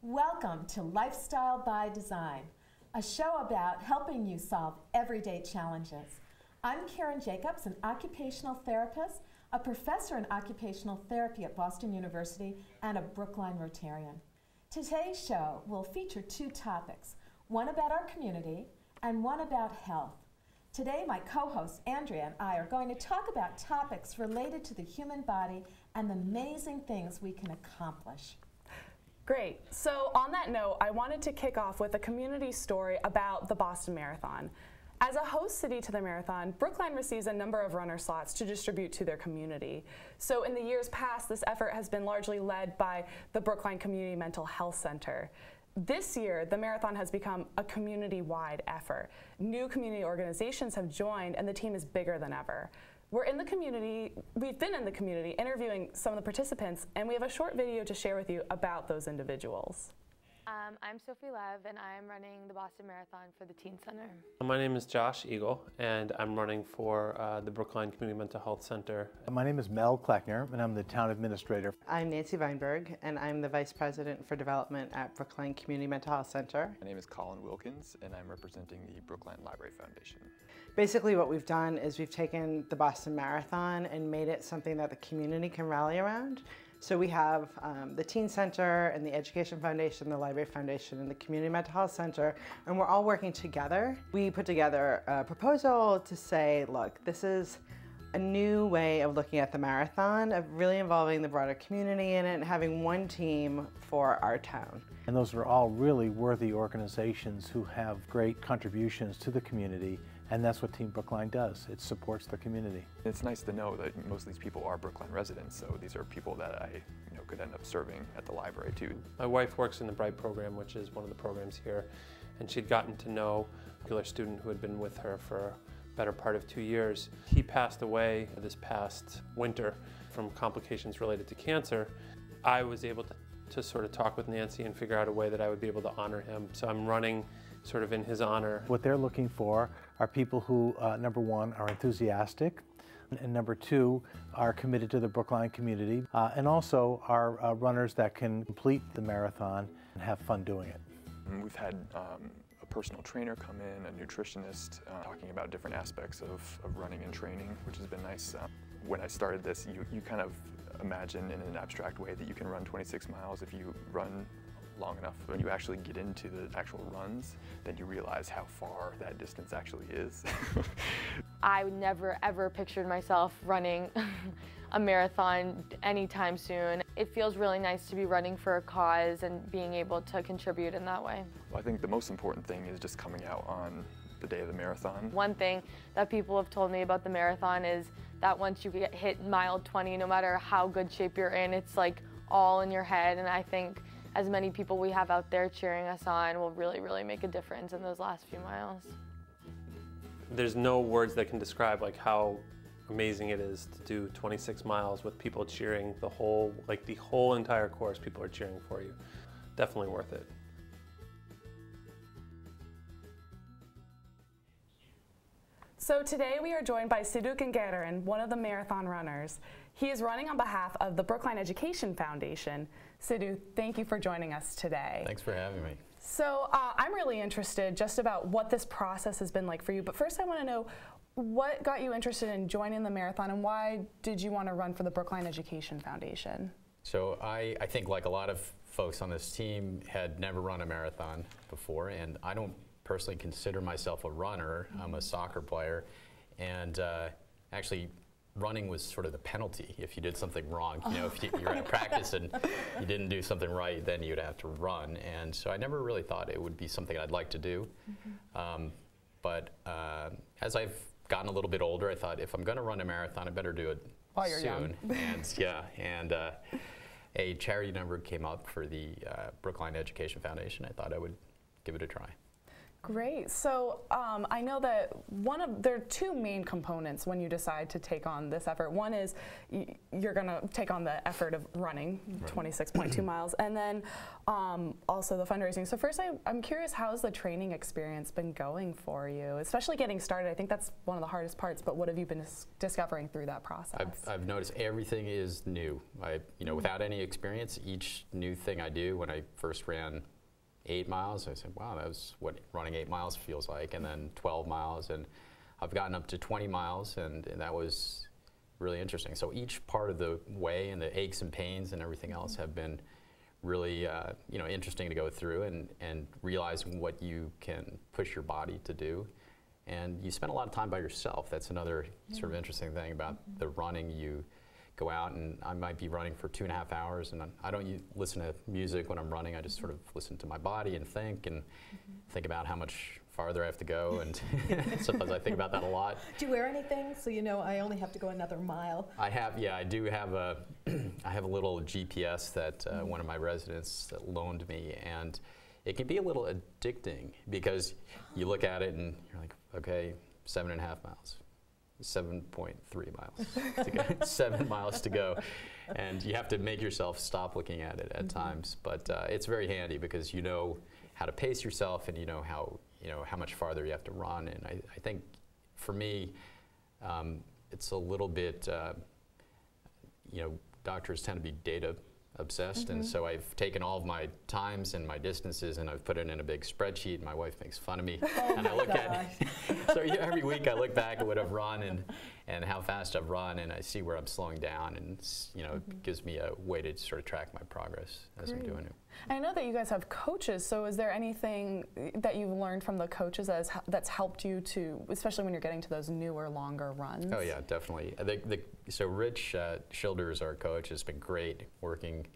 Welcome to Lifestyle by Design, a show about helping you solve everyday challenges. I'm Karen Jacobs, an occupational therapist, a professor in occupational therapy at Boston University, and a Brookline Rotarian. Today's show will feature two topics, one about our community and one about health. Today, my co-host Andrea and I are going to talk about topics related to the human body and the amazing things we can accomplish. Great. So on that note, I wanted to kick off with a community story about the Boston Marathon. As a host city to the marathon, Brookline receives a number of runner slots to distribute to their community. So in the years past, this effort has been largely led by the Brookline Community Mental Health Center. This year, the marathon has become a community-wide effort. New community organizations have joined, and the team is bigger than ever. We've been in the community interviewing some of the participants, and we have a short video to share with you about those individuals. I'm Sophie Lev, and I'm running the Boston Marathon for the Teen Center. My name is Josh Eagle, and I'm running for the Brookline Community Mental Health Center. My name is Mel Kleckner, and I'm the town administrator. I'm Nancy Weinberg, and I'm the Vice President for Development at Brookline Community Mental Health Center. My name is Colin Wilkins, and I'm representing the Brookline Library Foundation. Basically what we've done is we've taken the Boston Marathon and made it something that the community can rally around. So we have the Teen Center and the Education Foundation, the Library Foundation, and the Community Mental Health Center, and we're all working together. We put together a proposal to say, look, this is a new way of looking at the marathon, of really involving the broader community in it and having one team for our town. And those are all really worthy organizations who have great contributions to the community, and that's what Team Brookline does. It supports the community. It's nice to know that most of these people are Brookline residents, so these are people that I could end up serving at the library too. My wife works in the Bright program, which is one of the programs here, and she'd gotten to know a particular student who had been with her for a better part of 2 years. He passed away this past winter from complications related to cancer. I was able to sort of talk with Nancy and figure out a way that I would be able to honor him. So I'm running sort of in his honor. What they're looking for are people who, number one, are enthusiastic, and number two, are committed to the Brookline community, and also are runners that can complete the marathon and have fun doing it. We've had a personal trainer come in, a nutritionist, talking about different aspects of running and training, which has been nice. When I started this, you kind of imagine in an abstract way that you can run 26 miles if you run long enough. When you actually get into the actual runs, then you realize how far that distance actually is. I never ever pictured myself running a marathon anytime soon. It feels really nice to be running for a cause and being able to contribute in that way. Well, I think the most important thing is just coming out on the day of the marathon. One thing that people have told me about the marathon is that once you get hit mile 20, no matter how good shape you're in, it's like all in your head, and I think as many people we have out there cheering us on will really, really make a difference in those last few miles. There's no words that can describe like how amazing it is to do 26 miles with people cheering the whole entire course. People are cheering for you. Definitely worth it. So today we are joined by Sidhu Gangadharan, one of the marathon runners. He is running on behalf of the Brookline Education Foundation. Sidhu, thank you for joining us today. Thanks for having me. So I'm really interested just about what this process has been like for you, but first I want to know what got you interested in joining the marathon and why did you want to run for the Brookline Education Foundation? So I think like a lot of folks on this team had never run a marathon before, and I don't personally consider myself a runner. I'm a soccer player, and actually running was sort of the penalty if you did something wrong. You know, if you're at practice and you didn't do something right, then you'd have to run. And so I never really thought it would be something I'd like to do. But as I've gotten a little bit older, I thought if I'm going to run a marathon, I better do it while you're soon. Young. And yeah, and a charity number came up for the Brookline Education Foundation. I thought I would give it a try. Great. So I know that there are two main components when you decide to take on this effort. One is you're going to take on the effort of running 26.2 miles, and then also the fundraising. So first, I'm curious, how has the training experience been going for you, especially getting started? I think that's one of the hardest parts, but what have you been discovering through that process? I've noticed everything is new. Without any experience, each new thing I do, when I first ran 8 miles, I said, wow, that was what running 8 miles feels like, and then 12 miles, and I've gotten up to 20 miles, and that was really interesting. So each part of the way, and the aches and pains and everything else, have been really interesting to go through, and realizing what you can push your body to do. And you spend a lot of time by yourself. That's another sort of interesting thing about the running. You go out, and I might be running for 2.5 hours, and I don't listen to music when I'm running. I just sort of listen to my body and think about how much farther I have to go, and sometimes I think about that a lot. Do you wear anything so you know I only have to go another mile? I do have a I have a little GPS that one of my residents loaned me, and it can be a little addicting because you look at it and you're like, okay, 7.5 miles. 7.3 miles to go, 7 miles to go, and you have to make yourself stop looking at it at times. But it's very handy because you know how to pace yourself, and you know how much farther you have to run. And I think for me, it's a little bit, doctors tend to be data obsessed, and so I've taken all of my times and my distances, and I've put it in a big spreadsheet. My wife makes fun of me, and I look at it. So every week I look back at what I've run and how fast I've run, and I see where I'm slowing down, and it gives me a way to sort of track my progress as I'm doing it. I know that you guys have coaches, so is there anything that you've learned from the coaches that's helped you to, especially when you're getting to those newer, longer runs? Oh yeah, definitely. So Rich Schilders, our coach, has been great working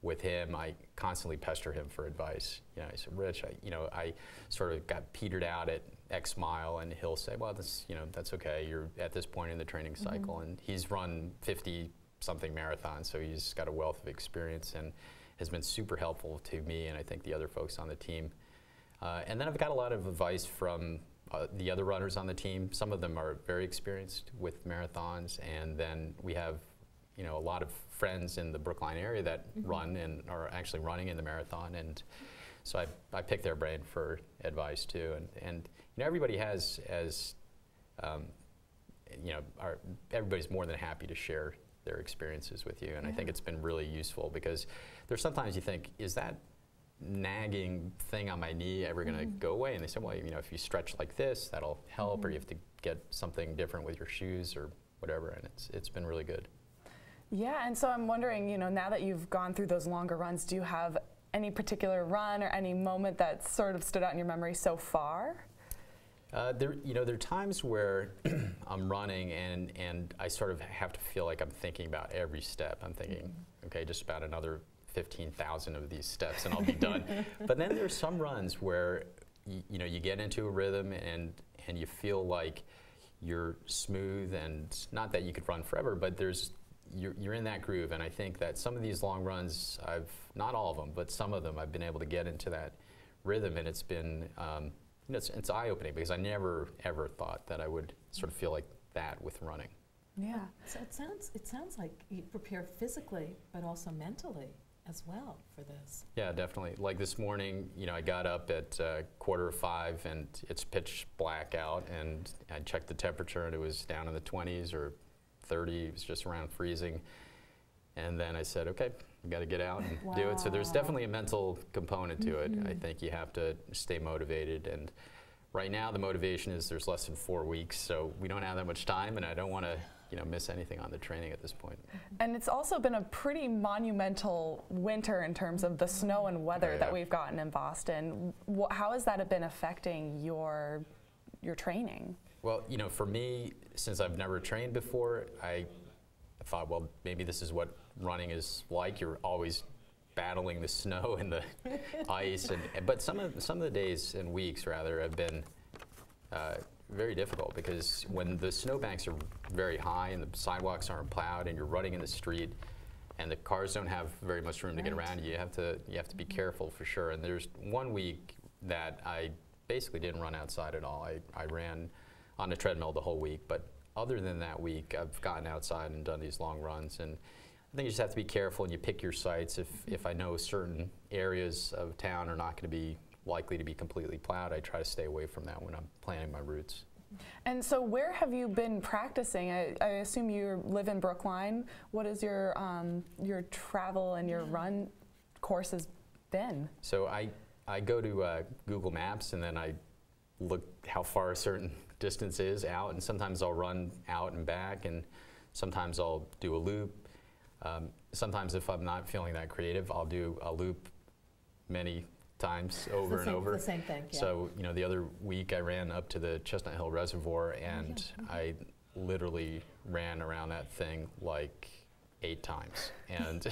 with him. I constantly pester him for advice. I said, Rich, I sort of got petered out at X mile, and he'll say, well, that's okay. You're at this point in the training cycle, and he's run 50-something marathons, so he's got a wealth of experience and has been super helpful to me, and I think the other folks on the team. And then I've got a lot of advice from the other runners on the team. Some of them are very experienced with marathons, and then we have a lot of friends in the Brookline area that run and are actually running in the marathon, and so I pick their brain for advice too. And everybody has, everybody's more than happy to share their experiences with you, and I think it's been really useful because there's sometimes you think, is that nagging thing on my knee ever going to go away? And they say, well, if you stretch like this, that'll help, or you have to get something different with your shoes or whatever, and it's been really good. Yeah, and so I'm wondering, now that you've gone through those longer runs, do you have any particular run or any moment that sort of stood out in your memory so far? There are times where I'm running and I sort of have to feel like I'm thinking about every step. I'm thinking, okay, just about another 15,000 of these steps and I'll be done. But then there's some runs where you get into a rhythm and you feel like you're smooth, and not that you could run forever, but you're in that groove. And I think that some of these long runs, not all of them, but some of them, I've been able to get into that rhythm, and it's been it's eye-opening because I never ever thought that I would sort of feel like that with running. Yeah. So it sounds like you prepare physically but also mentally as well for this. Yeah, definitely. Like this morning, I got up at 4:45 and it's pitch black out, and I checked the temperature and it was down in the 20s or 30. It was just around freezing. And then I said, okay, we got to get out and do it. So there's definitely a mental component to it. I think you have to stay motivated. And right now the motivation is there's less than 4 weeks, so we don't have that much time, and I don't want to miss anything on the training at this point. And it's also been a pretty monumental winter in terms of the snow and weather that we've gotten in Boston. How has that been affecting your training? Well, for me, since I've never trained before, I thought, well, maybe this is what running is like. You're always battling the snow and the ice, but some of the days and weeks rather have been very difficult, because when the snowbanks are very high and the sidewalks aren't plowed and you're running in the street and the cars don't have very much room to get around, you have to be careful for sure. And there's one week that I basically didn't run outside at all. I ran on a treadmill the whole week, but other than that week, I've gotten outside and done these long runs. And I think you just have to be careful and you pick your sites. If I know certain areas of town are not going to be likely to be completely plowed, I try to stay away from that when I'm planning my routes. And so where have you been practicing? I assume you live in Brookline. What is your travel and your run courses been? So I go to Google Maps and then I look how far a certain distance is out, and sometimes I'll run out and back, and sometimes I'll do a loop. Sometimes if I'm not feeling that creative, I'll do a loop many times over and over. The same thing, yeah. So, you know, the other week I ran up to the Chestnut Hill Reservoir, and I literally ran around that thing like 8 times. And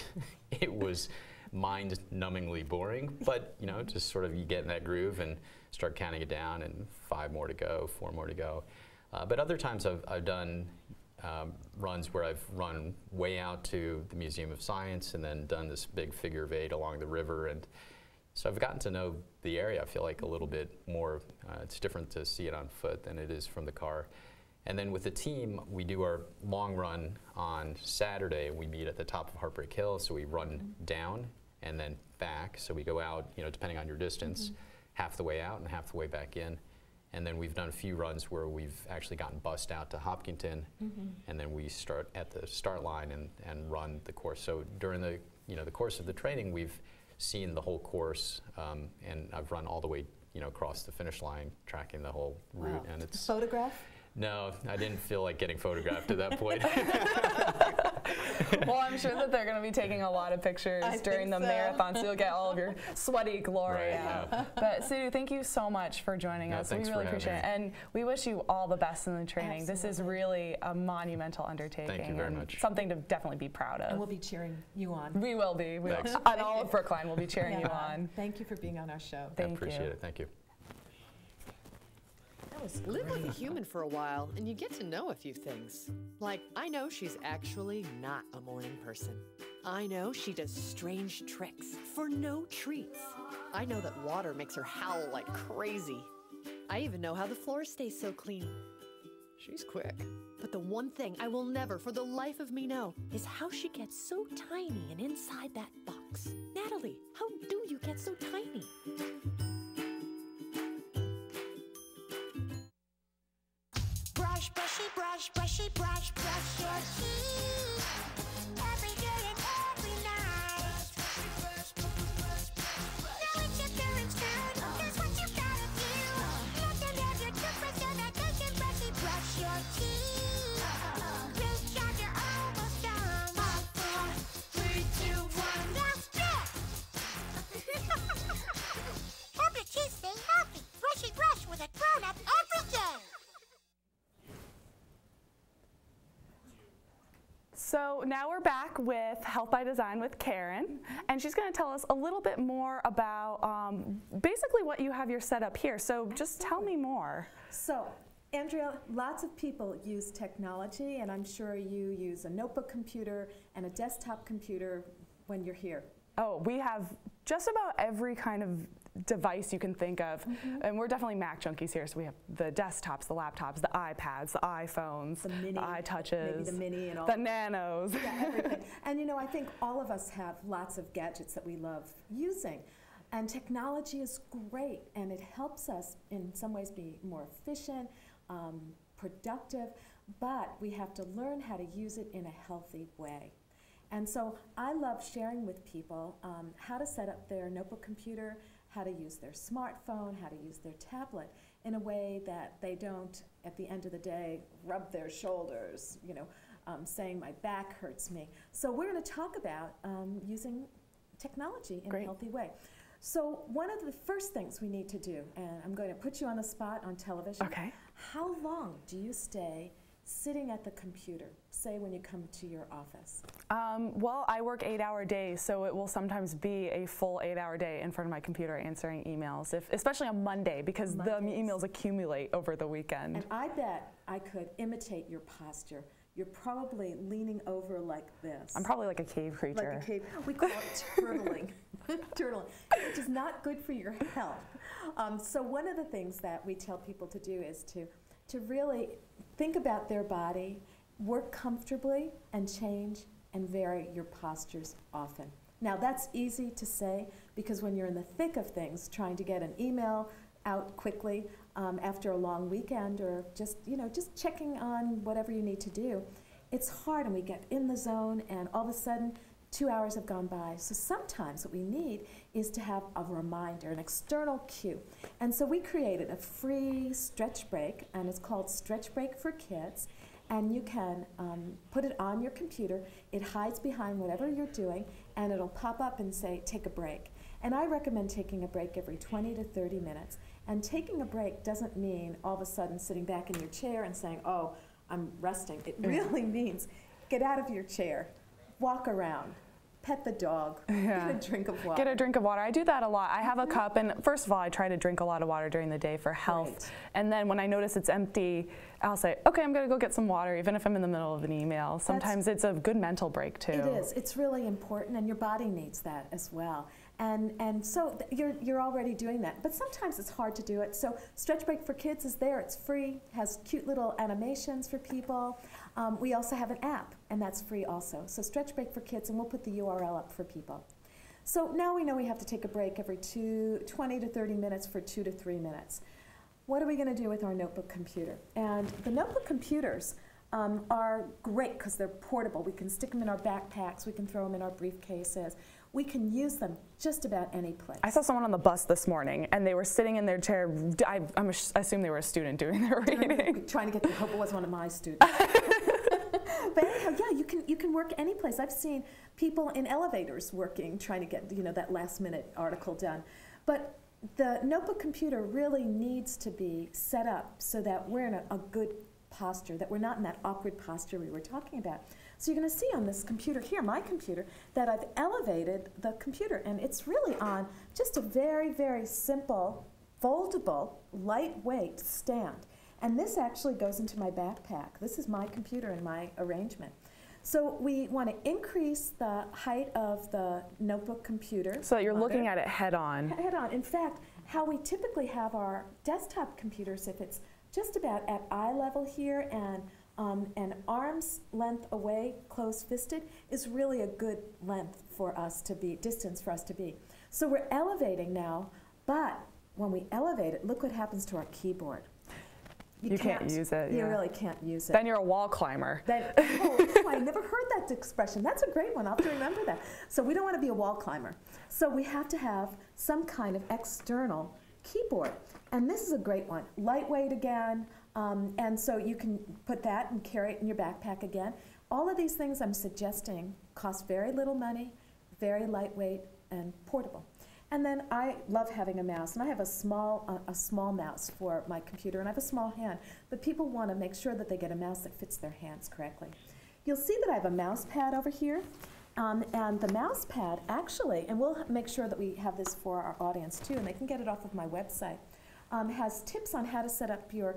it was mind-numbingly boring, but, you know, just sort of you get in that groove and start counting it down, and 5 more to go, 4 more to go. But other times I've done runs where I've run way out to the Museum of Science and then done this big figure of 8 along the river. And so I've gotten to know the area, I feel like, a little bit more. It's different to see it on foot than it is from the car. And then with the team, we do our long run on Saturday. We meet at the top of Heartbreak Hill, so we run down and then back. So we go out, you know, depending on your distance, half the way out and half the way back in. And then we've done a few runs where we've actually gotten bussed out to Hopkinton, and then we start at the start line and run the course. So during the, you know, the course of the training, we've seen the whole course, and I've run all the way, you know, across the finish line, tracking the whole route. Wow. And it's Photograph? No, I didn't feel like getting photographed at that point. Well, I'm sure that they're going to be taking a lot of pictures during the marathon, so you'll get all of your sweaty glory out. Yeah. But Sidhu, thank you so much for joining us. We really appreciate it. And we wish you all the best in the training. Absolutely. This is really a monumental undertaking. Thank you very and much. something to definitely be proud of. And we'll be cheering you on. We will be. We will. Thanks. And all of Brookline will be cheering you on. Thank you for being on our show. I Thank you. appreciate it. Thank you. Live with a human for a while and you get to know a few things. Like, I know she's actually not a morning person. I know she does strange tricks for no treats. I know that water makes her howl like crazy. I even know how the floor stays so clean. She's quick. But the one thing I will never for the life of me know is how she gets so tiny and inside that box. Natalie, how do you get so tiny? Brush, brushy, brush, brushy, brush, brush your teeth. Every day and every night. Now it's your parents' turn. Here's what you gotta do. Let them have your toothbrush so that they can brushy brush your teeth. Good job, you're almost done. 5, 4, 3, 2, 1. Now spit! Help your teeth stay healthy. Brushy brush with a grown-up every day. So now we're back with Health by Design with Karen, and she's going to tell us a little bit more about basically what you have your setup here. So just tell me more. So, Andrea, lots of people use technology, and I'm sure you use a notebook computer and a desktop computer when you're here. Oh, we have just about every kind of device you can think of, and we're definitely Mac junkies here. So we have the desktops, the laptops, the iPads, the iPhones, The mini, the iTouches, maybe the mini and all the nanos. Yeah, everything. And you know, I think all of us have lots of gadgets that we love using. And technology is great, and it helps us in some ways be more efficient, productive, but we have to learn how to use it in a healthy way. And so I love sharing with people how to set up their notebook computer, how to use their smartphone, how to use their tablet in a way that they don't, at the end of the day, rub their shoulders, you know, saying my back hurts me. So we're going to talk about using technology in a healthy way. So one of the first things we need to do, and I'm going to put you on the spot on television. Okay. How long do you stay sitting at the computer, say when you come to your office? Well, I work 8-hour days, so it will sometimes be a full 8-hour day in front of my computer answering emails, especially on Monday, because the emails accumulate over the weekend. And I bet I could imitate your posture. You're probably leaning over like this. I'm probably like a cave creature. Like a cave. We call it turtling. journaling, which is not good for your health. So one of the things that we tell people to do is to really think about their body, work comfortably, and change and vary your postures often. Now that's easy to say because when you're in the thick of things, trying to get an email out quickly after a long weekend, or just checking on whatever you need to do, it's hard, and we get in the zone, and all of a sudden 2 hours have gone by. So sometimes what we need is to have a reminder, an external cue. And so we created a free stretch break, and it's called Stretch Break for Kids. And you can put it on your computer. It hides behind whatever you're doing, and it'll pop up and say, take a break. And I recommend taking a break every 20 to 30 minutes. And taking a break doesn't mean all of a sudden sitting back in your chair and saying, oh, I'm resting. It really means get out of your chair, walk around, pet the dog, get a drink of water. Get a drink of water. I do that a lot. I have a cup, and first of all, I try to drink a lot of water during the day for health. Right. And then when I notice it's empty, I'll say, okay, I'm going to go get some water, even if I'm in the middle of an email. Sometimes it's a good mental break, too. It is. It's really important, and your body needs that as well. And so you're already doing that. But sometimes it's hard to do it. So Stretch Break for Kids is there. It's free, has cute little animations for people. We also have an app, and that's free also. So Stretch Break for Kids, and we'll put the URL up for people. So now we know we have to take a break every 20 to 30 minutes for 2 to 3 minutes. What are we going to do with our notebook computer? And the notebook computers are great because they're portable. We can stick them in our backpacks. We can throw them in our briefcases. We can use them just about any place. I saw someone on the bus this morning, and they were sitting in their chair. I assume they were a student doing their reading. Trying to get the hope it was one of my students. But anyhow, yeah, you can work any place. I've seen people in elevators working, trying to get that last-minute article done. But the notebook computer really needs to be set up so that we're in a good posture, that we're not in that awkward posture we were talking about. So you're going to see on this computer here, my computer, that I've elevated the computer, and it's really on just a very, very simple, foldable, lightweight stand. And this actually goes into my backpack. This is my computer and my arrangement. So we want to increase the height of the notebook computer. So that you're looking at it head on. Head on. In fact, how we typically have our desktop computers, if it's just about at eye level here and an arm's length away, close-fisted, is really a good length for us to be, distance for us to be. So we're elevating now, but when we elevate it, look what happens to our keyboard. You can't use it. You really can't use it. Then you're a wall climber. Oh, I never heard that expression. That's a great one. I'll have to remember that. So we don't want to be a wall climber. So we have to have some kind of external keyboard. And this is a great one. Lightweight again. And so you can put that and carry it in your backpack again. All of these things I'm suggesting cost very little money, very lightweight, and portable. And then I love having a mouse, and I have a small mouse for my computer, and I have a small hand, but people want to make sure that they get a mouse that fits their hands correctly. You'll see that I have a mouse pad over here, and the mouse pad actually, and we'll make sure that we have this for our audience too, and they can get it off of my website, has tips on how to set up your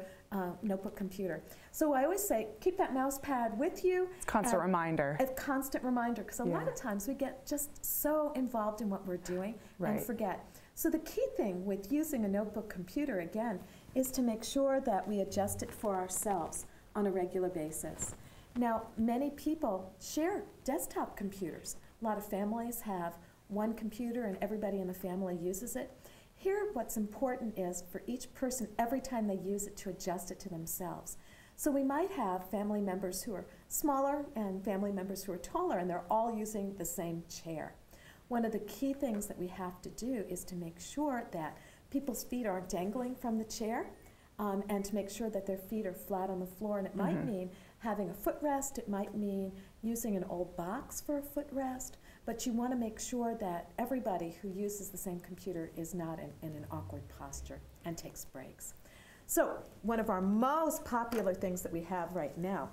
notebook computer. So I always say, keep that mouse pad with you. It's a constant reminder. A constant reminder, because a lot of times we get just so involved in what we're doing and forget. So the key thing with using a notebook computer, again, is to make sure that we adjust it for ourselves on a regular basis. Now, many people share desktop computers. A lot of families have one computer and everybody in the family uses it. Here, what's important is for each person, every time they use it, to adjust it to themselves. So we might have family members who are smaller and family members who are taller, and they're all using the same chair. One of the key things that we have to do is to make sure that people's feet aren't dangling from the chair, and to make sure that their feet are flat on the floor. And it might mean having a footrest. It might mean using an old box for a footrest. But you want to make sure that everybody who uses the same computer is not in an awkward posture and takes breaks. So one of our most popular things that we have right now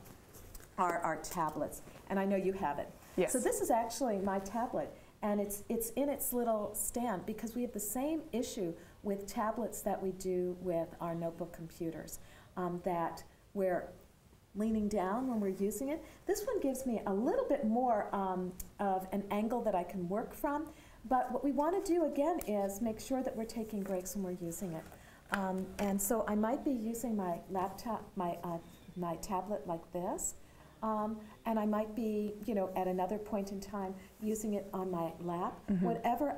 are our tablets. And I know you have it. Yes. So this is actually my tablet. And it's in its little stand, because we have the same issue with tablets that we do with our notebook computers, that we're leaning down when we're using it. This one gives me a little bit more of an angle that I can work from, But what we want to do again is make sure that we're taking breaks when we're using it. And so I might be using my laptop, my tablet like this, and I might be, at another point in time using it on my lap. Whatever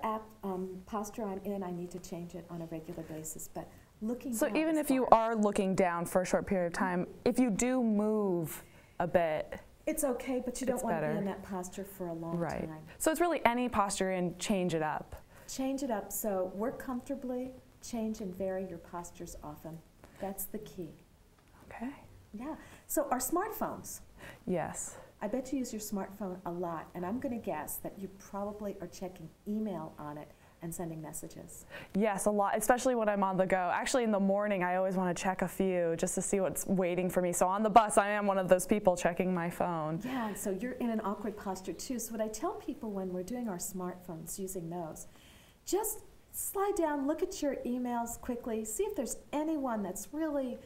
posture I'm in, I need to change it on a regular basis. But looking So down even is if you fine. are looking down for a short period of time, if you do move a bit, It's okay, but you don't It's want to better. be in that posture for a long right. time. So it's really any posture and change it up. Change it up, so work comfortably, change and vary your postures often. That's the key. Okay. Yeah, so our smartphones. Yes. I bet you use your smartphone a lot, and I'm going to guess that you probably are checking email on it and sending messages. Yes, a lot, especially when I'm on the go. Actually, in the morning, I always want to check a few just to see what's waiting for me. So on the bus, I am one of those people checking my phone. Yeah, and so you're in an awkward posture too. So what I tell people when we're doing our smartphones, using those, just slide down, look at your emails quickly, see if there's anyone that's really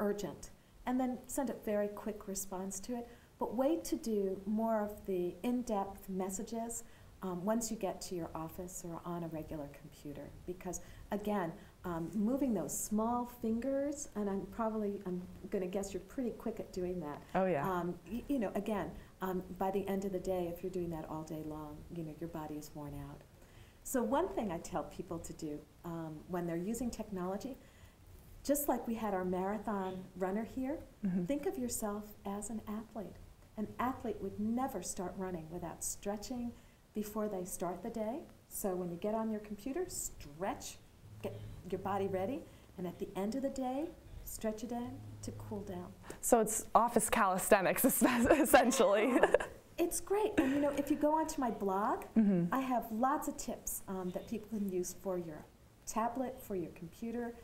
urgent, and then send a very quick response to it. But wait to do more of the in-depth messages once you get to your office or on a regular computer. Because again, moving those small fingers, and I'm going to guess you're pretty quick at doing that. Oh, yeah. Again, by the end of the day, if you're doing that all day long, your body is worn out. So one thing I tell people to do when they're using technology, just like we had our marathon runner here, think of yourself as an athlete. An athlete would never start running without stretching before they start the day. So when you get on your computer, stretch, get your body ready, and at the end of the day, stretch it in to cool down. So it's office calisthenics, essentially. It's great. And if you go onto my blog, I have lots of tips that people can use for your tablet, for your computer.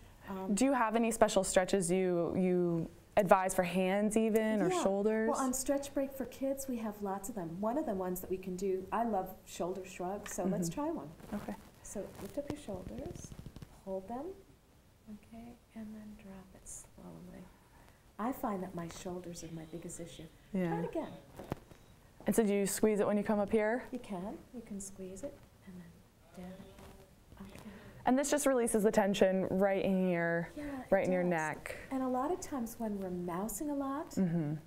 Do you have any special stretches you advise for hands even, or shoulders? Well, on Stretch Break for Kids, we have lots of them. One of the ones that we can do, I love shoulder shrugs, so let's try one. Okay. So lift up your shoulders, hold them, okay, and then drop it slowly. I find that my shoulders are my biggest issue. Yeah. Try it again. And so do you squeeze it when you come up here? You can squeeze it, and then down. Okay. And this just releases the tension right in here, Yeah, right it in your does. neck. And a lot of times when we're mousing a lot,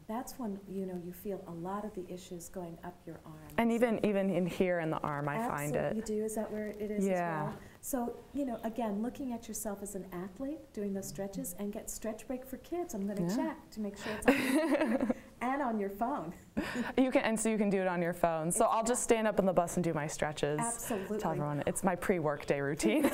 that's when you feel a lot of the issues going up your arm. And even in here in the arm, I find Absolutely, it. you do. Is that where it is Yeah. as well? So, again, looking at yourself as an athlete, doing those stretches, and get Stretch Break for Kids. I'm going to check to make sure it's on your computer and on your phone. So you can do it on your phone. So I'll just stand up on the bus and do my stretches. Absolutely. Tell everyone it's my pre-workday routine.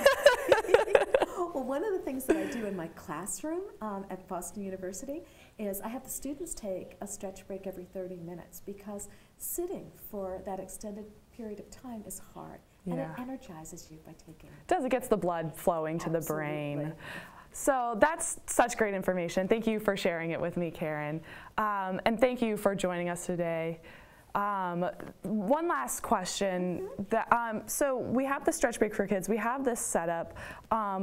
Well, one of the things that I do in my classroom at Boston University is I have the students take a stretch break every 30 minutes because sitting for that extended period of time is hard. And it energizes you by taking it. It gets the blood flowing to the brain. Absolutely. So that's such great information. Thank you for sharing it with me, Karen. And thank you for joining us today. One last question. So we have the Stretch Break for Kids. We have this setup. I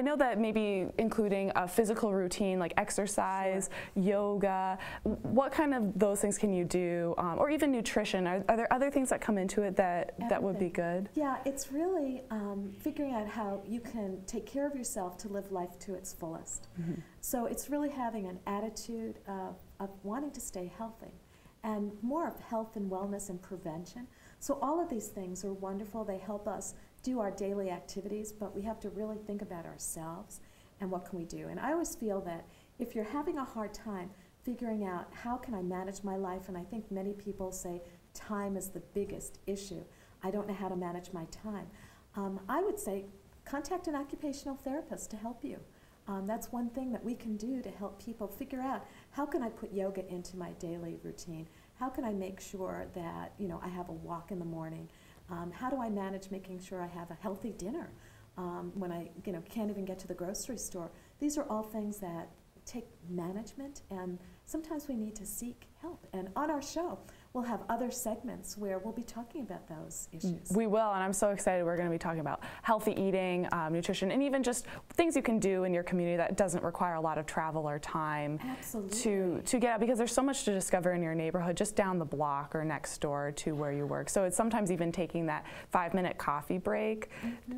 know that maybe including a physical routine like exercise, yoga, what kind of those things can you do? Or even nutrition. Are there other things that come into it that would be good? Yeah, it's really figuring out how you can take care of yourself to live life to its fullest. So it's really having an attitude of wanting to stay healthy and more of health and wellness and prevention. So all of these things are wonderful. They help us do our daily activities, but we have to really think about ourselves and what can we do. And I always feel that if you're having a hard time figuring out how can I manage my life, and I think many people say time is the biggest issue. I don't know how to manage my time. I would say contact an occupational therapist to help you. That's one thing that we can do to help people figure out how can I put yoga into my daily routine? How can I make sure that I have a walk in the morning? How do I manage making sure I have a healthy dinner when I can't even get to the grocery store? These are all things that take management, and sometimes we need to seek help. And on our show, we'll have other segments where we'll be talking about those issues. We will, and I'm so excited. We're going to be talking about healthy eating, nutrition, and even just things you can do in your community that doesn't require a lot of travel or time to get out, because there's so much to discover in your neighborhood just down the block or next door to where you work. So it's sometimes even taking that 5-minute coffee break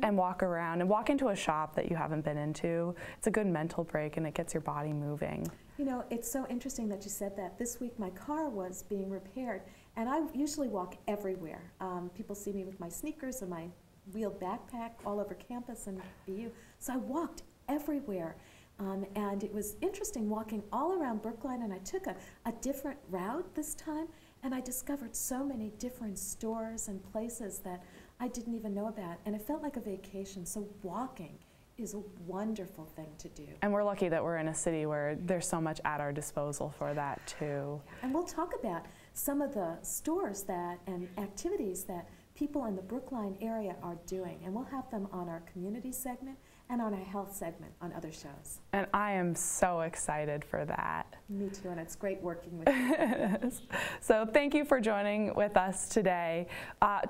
and walk around and walk into a shop that you haven't been into. It's a good mental break, and it gets your body moving. You know, it's so interesting that you said that. This week my car was being repaired, and I usually walk everywhere. People see me with my sneakers and my wheeled backpack all over campus and BU. So I walked everywhere. And it was interesting walking all around Brookline, and I took a different route this time, and I discovered so many different stores and places that I didn't even know about, and it felt like a vacation. So walking is a wonderful thing to do. And we're lucky that we're in a city where there's so much at our disposal for that too. And we'll talk about some of the stores and activities that people in the Brookline area are doing, and we'll have them on our community segment and on our health segment on other shows. And I am so excited for that. Me too, and it's great working with you. So thank you for joining with us today.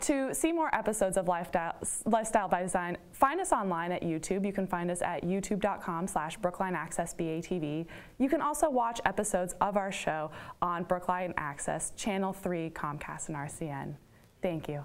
To see more episodes of Lifestyle by Design, find us online at YouTube. You can find us at youtube.com/BrooklineAccessBATV. You can also watch episodes of our show on Brookline Access, Channel 3, Comcast, and RCN. Thank you.